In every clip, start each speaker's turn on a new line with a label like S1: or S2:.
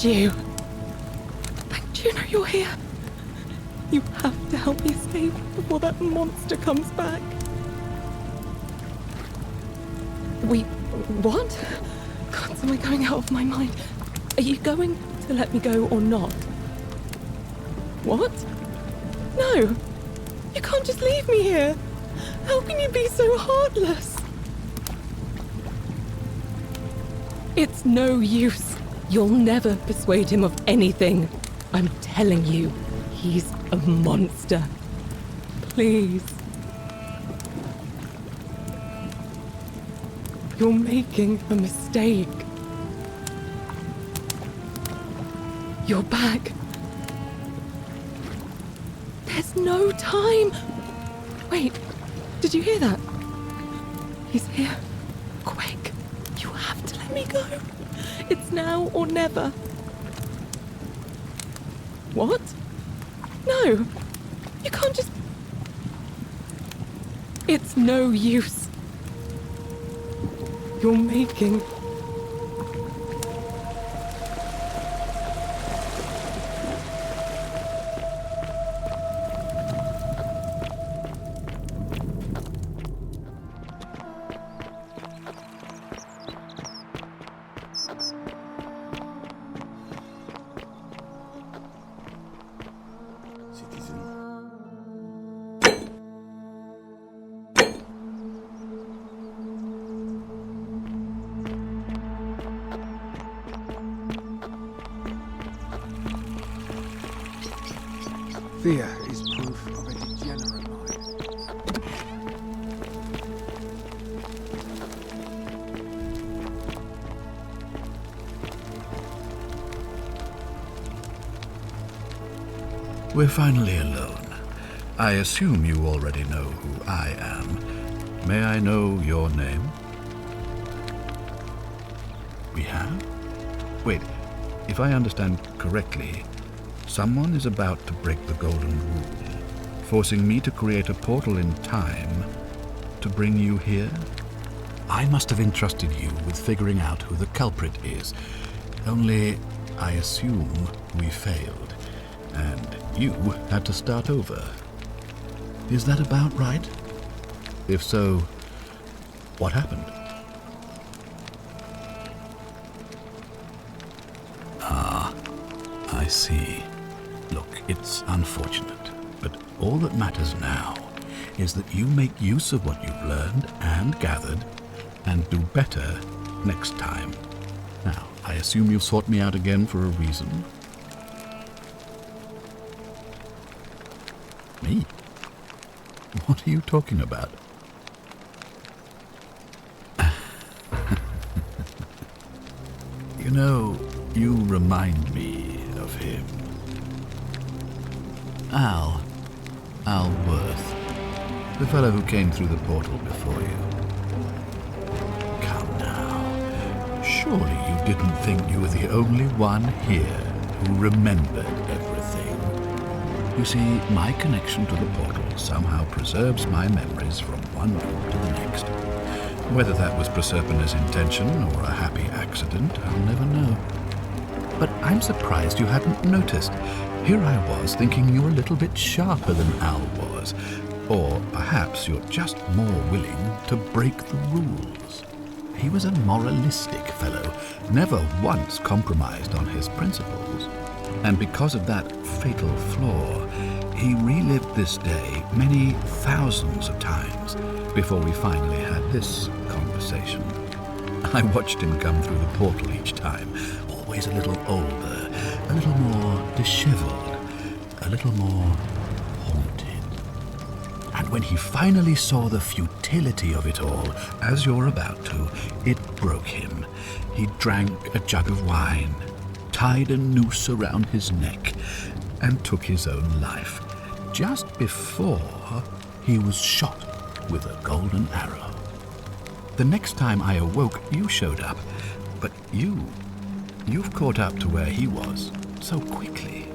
S1: found you. And you know you're here. You have to help me escape before that monster comes back. Wait, what? God, am I going out of my mind? Are you going to let me go or not? What? No! You can't just leave me here! How can you be so heartless? It's no use. You'll never persuade him of anything. I'm telling you, he's a monster. Please. You're making a mistake. You're back. There's no time. Wait, did you hear that? He's here. Quick, you have to let me go. It's now or never. What? No, you can't just... It's no use. You're making...
S2: Fear is proof of a degenerate mind.
S3: We're finally alone. I assume you already know who I am. May I know your name? We have? Wait, if I understand correctly, someone is about to break the golden rule, forcing me to create a portal in time to bring you here? I must have entrusted you with figuring out who the culprit is. Only, I assume we failed, and you had to start over. Is that about right? If so, what happened? Ah, I see. Look, it's unfortunate, but all that matters now is that you make use of what you've learned and gathered and do better next time. Now, I assume you've sought me out again for a reason? Me? What are you talking about? You know, you remind me of him. Al Worth, the fellow who came through the portal before you. Come now, surely you didn't think you were the only one here who remembered everything. You see, my connection to the portal somehow preserves my memories from one room to the next. Whether that was Proserpina's intention or a happy accident, I'll never know. But I'm surprised you hadn't noticed. Here I was thinking you were a little bit sharper than Al was. Or perhaps you're just more willing to break the rules. He was a moralistic fellow, never once compromised on his principles. And because of that fatal flaw, he relived this day many thousands of times before we finally had this conversation. I watched him come through the portal each time, always a little older, a little more disheveled, a little more haunted. And when he finally saw the futility of it all, as you're about to, it broke him. He drank a jug of wine, tied a noose around his neck, and took his own life, just before he was shot with a golden arrow. The next time I awoke, you showed up, but you've caught up to where he was so quickly.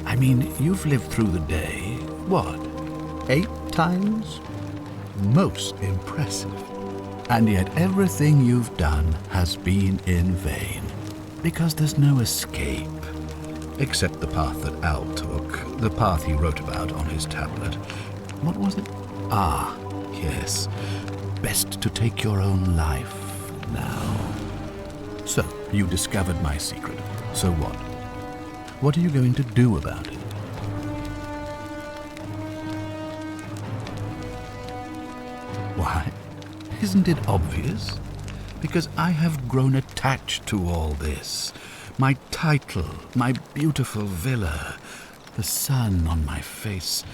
S3: I mean, you've lived through the day, what, 8 times? Most impressive. And yet everything you've done has been in vain. Because there's no escape. Except the path that Al took, the path he wrote about on his tablet. What was it? Ah, yes. Best to take your own life now. So, you discovered my secret. So what? What are you going to do about it? Why? Isn't it obvious? Because I have grown attached to all this. My title, my beautiful villa, the sun on my face,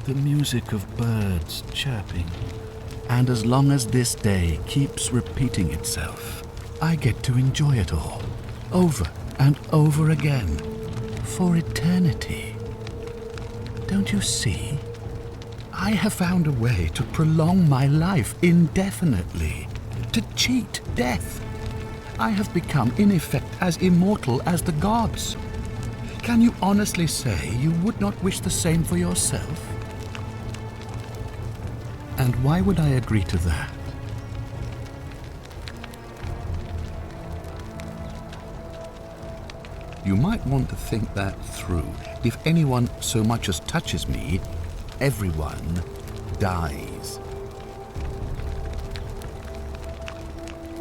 S3: the music of birds chirping. And as long as this day keeps repeating itself, I get to enjoy it all, over and over again, for eternity. Don't you see? I have found a way to prolong my life indefinitely, to cheat death. I have become, in effect, as immortal as the gods. Can you honestly say you would not wish the same for yourself? And why would I agree to that? You might want to think that through. If anyone so much as touches me, everyone dies.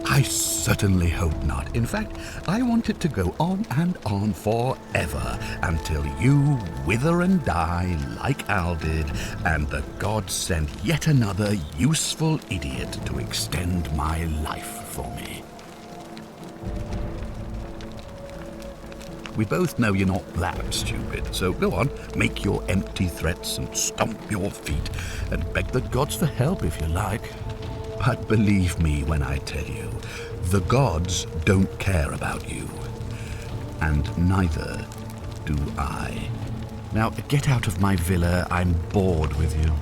S3: I certainly hope not. In fact, I want it to go on and on forever until you wither and die like Al did, and the gods send yet another useful idiot to extend my life for me. We both know you're not that stupid, so go on, make your empty threats and stomp your feet, and beg the gods for help if you like. But believe me when I tell you, the gods don't care about you. And neither do I. Now, get out of my villa. I'm bored with you.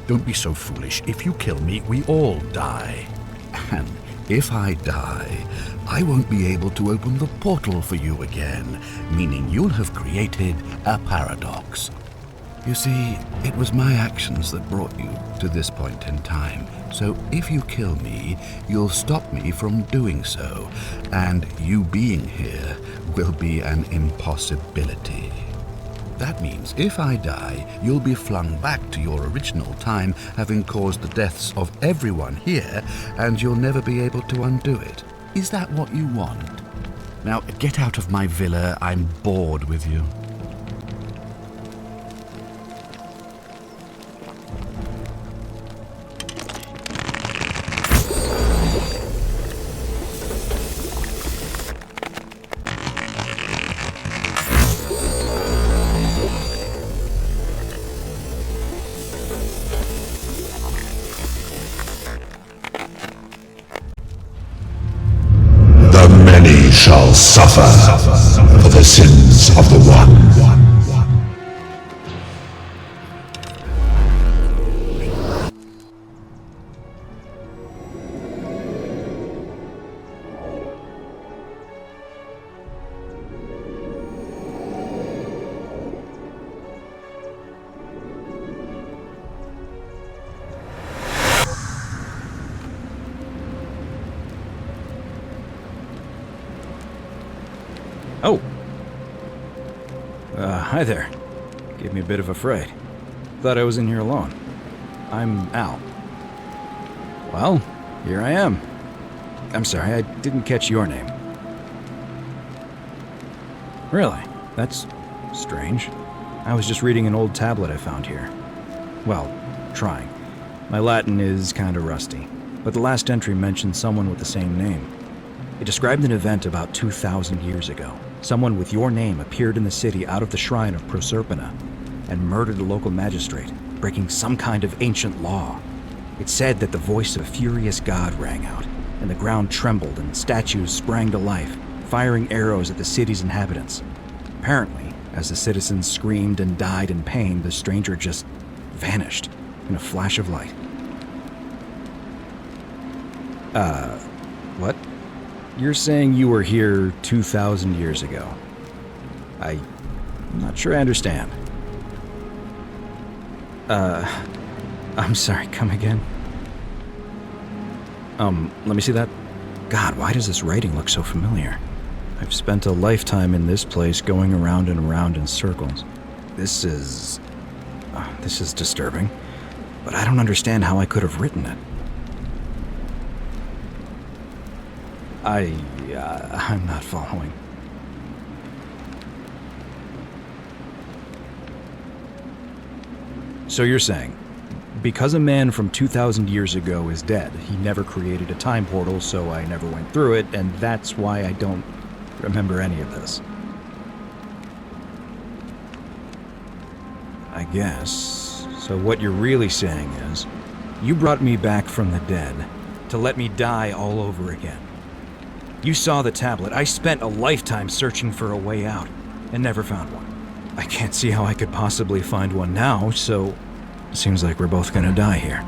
S3: Don't be so foolish. If you kill me, we all die. And if I die, I won't be able to open the portal for you again, meaning you'll have created a paradox. You see, it was my actions that brought you to this point in time. So if you kill me, you'll stop me from doing so, and you being here will be an impossibility. That means if I die, you'll be flung back to your original time, having caused the deaths of everyone here, and you'll never be able to undo it. Is that what you want? Now, get out of my villa. I'm bored with you.
S4: Shall suffer for the sins of the one.
S5: Oh. Hi there. Gave me a bit of a fright. Thought I was in here alone. I'm Al. Well, here I am. I'm sorry, I didn't catch your name. Really? That's strange. I was just reading an old tablet I found here. Well, trying. My Latin is kinda rusty, but the last entry mentioned someone with the same name. It described an event about 2,000 years ago. Someone with your name appeared in the city out of the shrine of Proserpina and murdered a local magistrate, breaking some kind of ancient law. It said that the voice of a furious god rang out, and the ground trembled and statues sprang to life, firing arrows at the city's inhabitants. Apparently, as the citizens screamed and died in pain, the stranger just vanished in a flash of light. What? You're saying you were here 2,000 years ago? I'm not sure I understand. I'm sorry, come again? Let me see that. God, why does this writing look so familiar? I've spent a lifetime in this place going around and around in circles. This is disturbing, but I don't understand how I could have written it. I'm not following. So you're saying, because a man from 2,000 years ago is dead, he never created a time portal, so I never went through it, and that's why I don't remember any of this. I guess. So what you're really saying is, you brought me back from the dead to let me die all over again. You saw the tablet. I spent a lifetime searching for a way out, and never found one. I can't see how I could possibly find one now, so it seems like we're both gonna die here.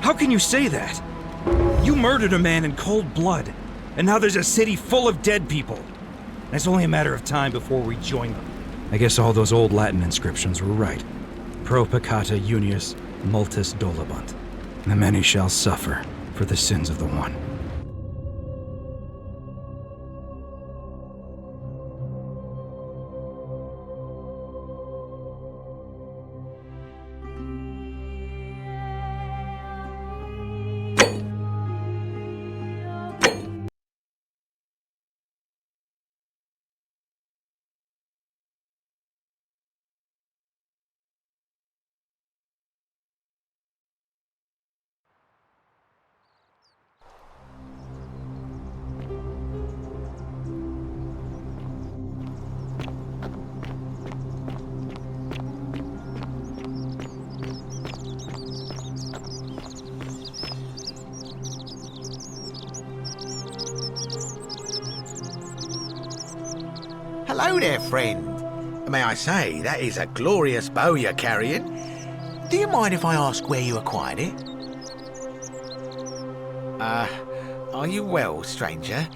S5: How can you say that? You murdered a man in cold blood, and now there's a city full of dead people. And it's only a matter of time before we join them. I guess all those old Latin inscriptions were right. Pro peccata unius multis dolabunt. The many shall suffer for the sins of the one.
S6: Hello there, friend. May I say, that is a glorious bow you're carrying. Do you mind if I ask where you acquired it? Are you well, stranger?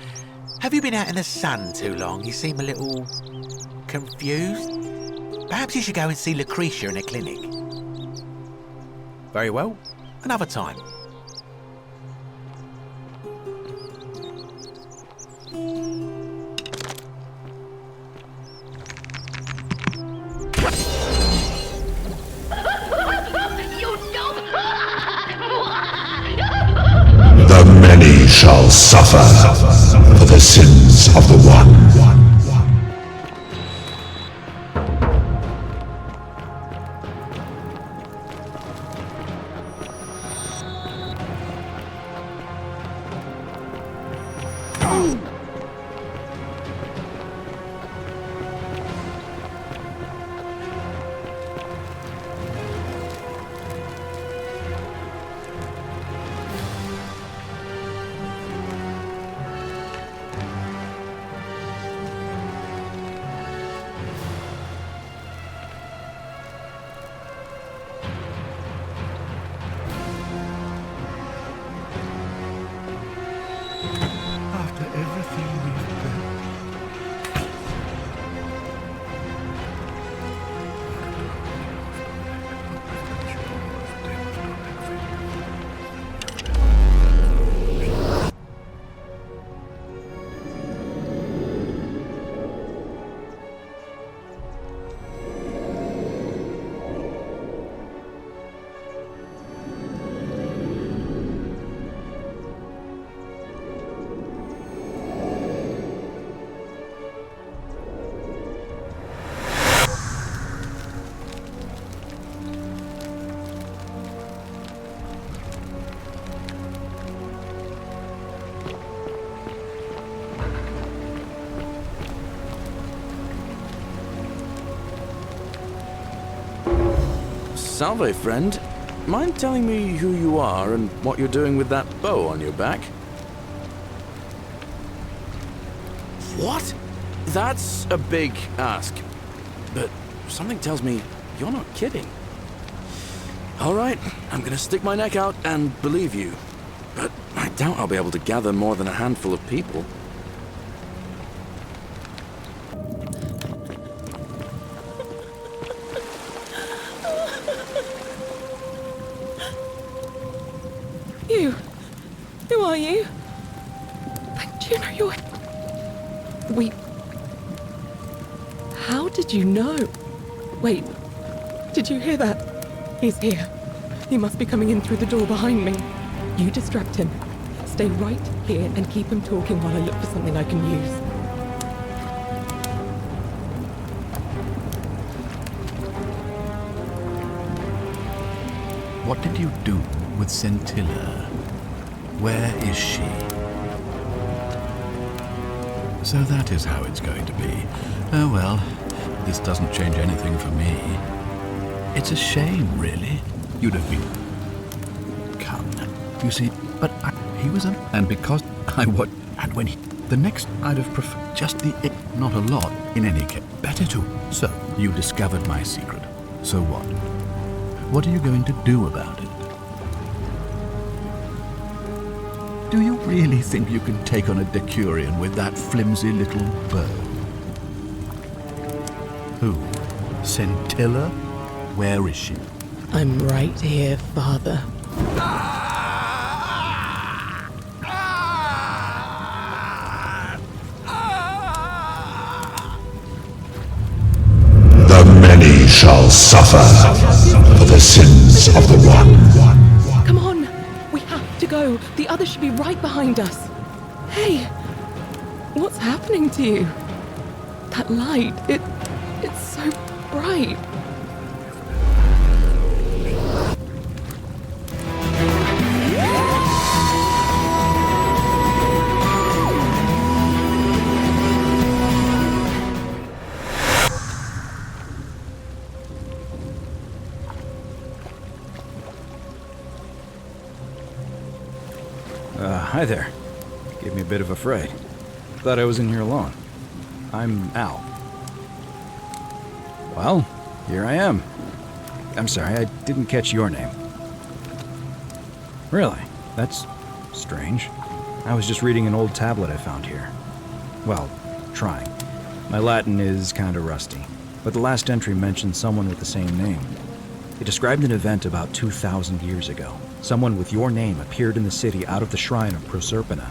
S6: Have you been out in the sun too long? You seem a little confused. Perhaps you should go and see Lucretia in a clinic. Very well, another time.
S4: The many shall suffer for the sins of the one. After everything we've done.
S7: Salve, friend. Mind telling me who you are and what you're doing with that bow on your back? What? That's a big ask. But something tells me you're not kidding. All right, I'm gonna stick my neck out and believe you. But I doubt I'll be able to gather more than a handful of people.
S1: Who are you? Juno, you're... Wait. How did you know? Wait. Did you hear that? He's here. He must be coming in through the door behind me. You distract him. Stay right here and keep him talking while I look for something I can use.
S3: What did you do with Scintilla? Where is she? So that is how it's going to be. Oh well, this doesn't change anything for me. It's a shame, really. You'd have been... Come now. You see, but he was a... And because I would... And when he... The next I'd have preferred just the... Not a lot, in any case. Better to... So, you discovered my secret. So what? What are you going to do about it? Do you really think you can take on a Decurion with that flimsy little bow? Who? Scintilla? Where is she?
S1: I'm right here, Father.
S4: The many shall suffer for the sins of the one.
S1: Come on! We have to go. The others should be right behind us. Hey! What's happening to you? That light, it's so bright.
S5: Hi there. Gave me a bit of a fright. Thought I was in here alone. I'm Al. Well, here I am. I'm sorry, I didn't catch your name. Really? That's strange. I was just reading an old tablet I found here. Well, trying. My Latin is kinda rusty, but the last entry mentioned someone with the same name. It described an event about 2,000 years ago. Someone with your name appeared in the city out of the shrine of Proserpina.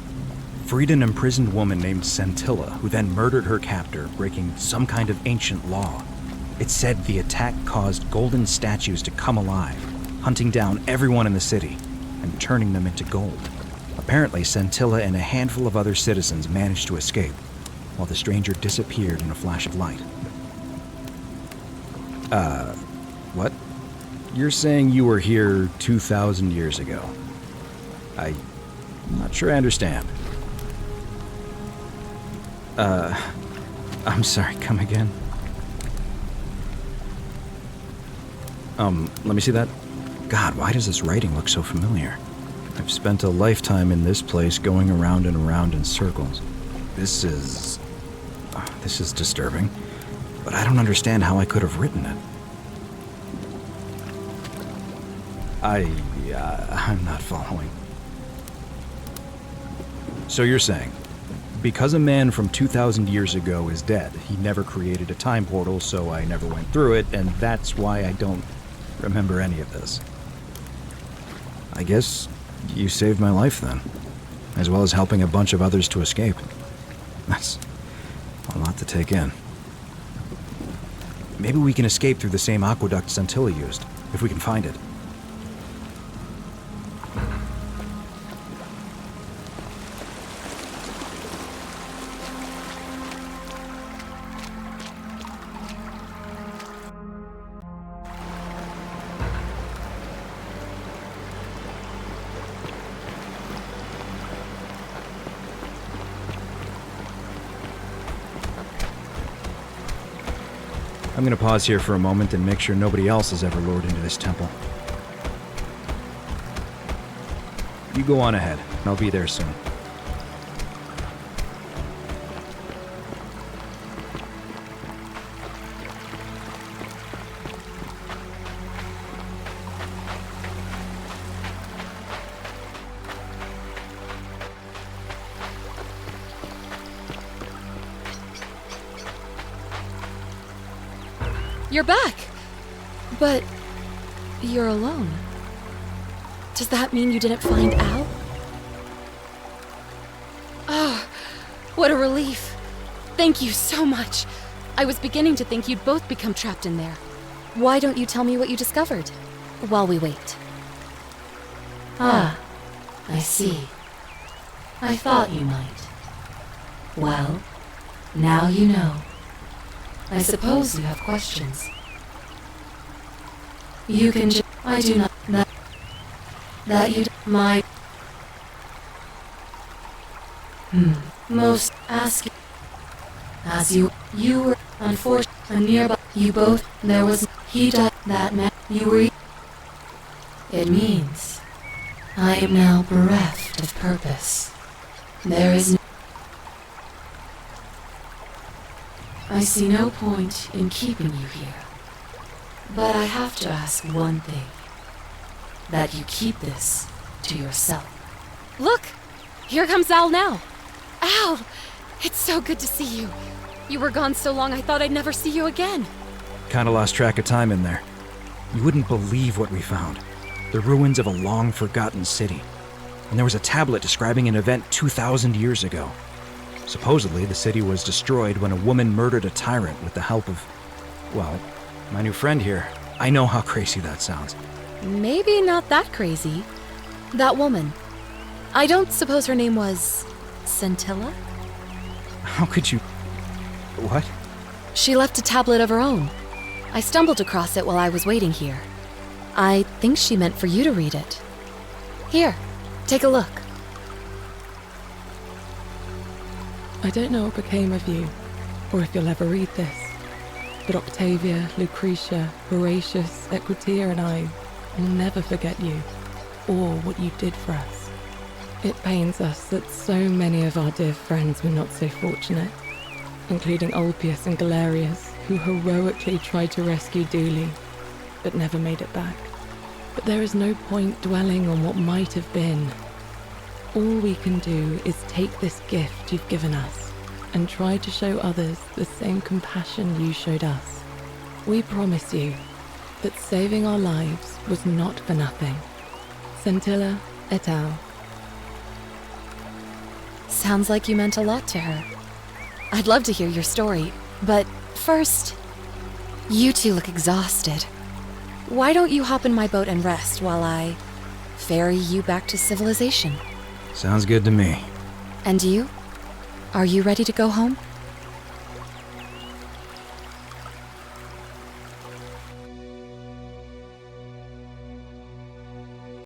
S5: Freed an imprisoned woman named Scintilla, who then murdered her captor, breaking some kind of ancient law. It said the attack caused golden statues to come alive, hunting down everyone in the city and turning them into gold. Apparently, Scintilla and a handful of other citizens managed to escape, while the stranger disappeared in a flash of light. What? You're saying you were here 2,000 years ago? I'm not sure I understand. I'm sorry, come again? Let me see that. God, why does this writing look so familiar? I've spent a lifetime in this place going around and around in circles. This is disturbing, but I don't understand how I could have written it. I'm not following. So you're saying, because a man from 2,000 years ago is dead, he never created a time portal, so I never went through it, and that's why I don't remember any of this. I guess you saved my life then, as well as helping a bunch of others to escape. That's a lot to take in. Maybe we can escape through the same aqueduct Scintilla used, if we can find it. I'm gonna pause here for a moment and make sure nobody else has ever lured into this temple. You go on ahead, and I'll be there soon.
S8: You're back! But you're alone. Does that mean you didn't find Al? What a relief. Thank you so much. I was beginning to think you'd both become trapped in there. Why don't you tell me what you discovered while we wait?
S9: Ah, I see. I thought you might. Well, now you know. I suppose you have questions. You can I do not... That you... My... Most ask... As you were, unfortunately, nearby. You both... There was... He died. That man... You were... It means... I am now bereft of purpose. There is no... I see no point in keeping you here. But I have to ask one thing. That you keep this to yourself.
S8: Look! Here comes Al now. Al! It's so good to see you. You were gone so long I thought I'd never see you again.
S5: Kinda lost track of time in there. You wouldn't believe what we found. The ruins of a long-forgotten city. And there was a tablet describing an event 2,000 years ago. Supposedly, the city was destroyed when a woman murdered a tyrant with the help of... well, my new friend here. I know how crazy that sounds.
S8: Maybe not that crazy. That woman. I don't suppose her name was... Scintilla?
S5: How could you... What?
S8: She left a tablet of her own. I stumbled across it while I was waiting here. I think she meant for you to read it. Here, take a look.
S1: I don't know what became of you, or if you'll ever read this, but Octavia, Lucretia, Horatius, Equitia, and I will never forget you, or what you did for us. It pains us that so many of our dear friends were not so fortunate, including Ulpius and Galerius, who heroically tried to rescue Dooley, but never made it back. But there is no point dwelling on what might have been. All we can do is take this gift you've given us and try to show others the same compassion you showed us. We promise you that saving our lives was not for nothing. Scintilla et al.
S8: Sounds like you meant a lot to her. I'd love to hear your story, but first, you two look exhausted. Why don't you hop in my boat and rest while I ferry you back to civilization?
S5: Sounds good to me.
S8: And you? Are you ready to go home?